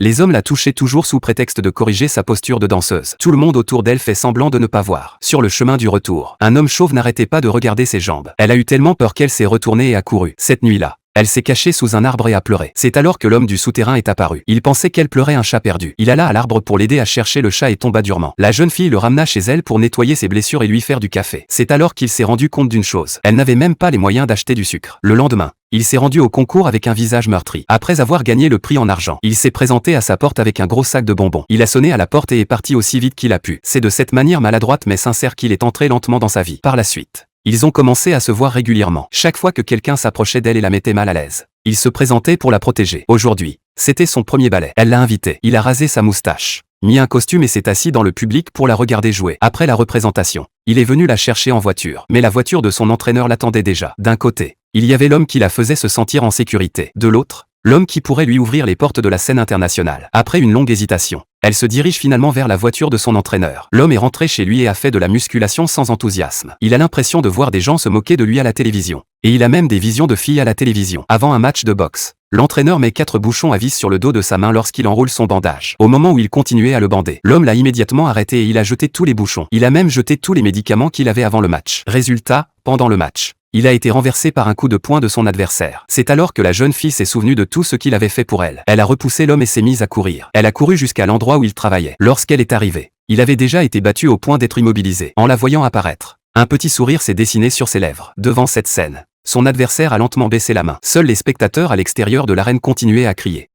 Les hommes la touchaient toujours sous prétexte de corriger sa posture de danseuse. Tout le monde autour d'elle fait semblant de ne pas voir. Sur le chemin du retour, un homme chauve n'arrêtait pas de regarder ses jambes. Elle a eu tellement peur qu'elle s'est retournée et a couru. Cette nuit-là, elle s'est cachée sous un arbre et a pleuré. C'est alors que l'homme du souterrain est apparu. Il pensait qu'elle pleurait un chat perdu. Il alla à l'arbre pour l'aider à chercher le chat et tomba durement. La jeune fille le ramena chez elle pour nettoyer ses blessures et lui faire du café. C'est alors qu'il s'est rendu compte d'une chose. Elle n'avait même pas les moyens d'acheter du sucre. Le lendemain, il s'est rendu au concours avec un visage meurtri. Après avoir gagné le prix en argent, il s'est présenté à sa porte avec un gros sac de bonbons. Il a sonné à la porte et est parti aussi vite qu'il a pu. C'est de cette manière maladroite mais sincère qu'il est entré lentement dans sa vie. Par la suite, ils ont commencé à se voir régulièrement. Chaque fois que quelqu'un s'approchait d'elle et la mettait mal à l'aise, il se présentait pour la protéger. Aujourd'hui, c'était son premier ballet. Elle l'a invité. Il a rasé sa moustache, mis un costume et s'est assis dans le public pour la regarder jouer. Après la représentation, il est venu la chercher en voiture. Mais la voiture de son entraîneur l'attendait déjà. D'un côté, il y avait l'homme qui la faisait se sentir en sécurité. De l'autre, l'homme qui pourrait lui ouvrir les portes de la scène internationale. Après une longue hésitation, elle se dirige finalement vers la voiture de son entraîneur. L'homme est rentré chez lui et a fait de la musculation sans enthousiasme. Il a l'impression de voir des gens se moquer de lui à la télévision. Et il a même des visions de filles à la télévision. Avant un match de boxe, l'entraîneur met 4 bouchons à vis sur le dos de sa main lorsqu'il enroule son bandage. Au moment où il continuait à le bander, l'homme l'a immédiatement arrêté et il a jeté tous les bouchons. Il a même jeté tous les médicaments qu'il avait avant le match. Résultat, pendant le match, il a été renversé par un coup de poing de son adversaire. C'est alors que la jeune fille s'est souvenue de tout ce qu'il avait fait pour elle. Elle a repoussé l'homme et s'est mise à courir. Elle a couru jusqu'à l'endroit où il travaillait. Lorsqu'elle est arrivée, il avait déjà été battu au point d'être immobilisé. En la voyant apparaître, un petit sourire s'est dessiné sur ses lèvres. Devant cette scène, son adversaire a lentement baissé la main. Seuls les spectateurs à l'extérieur de l'arène continuaient à crier.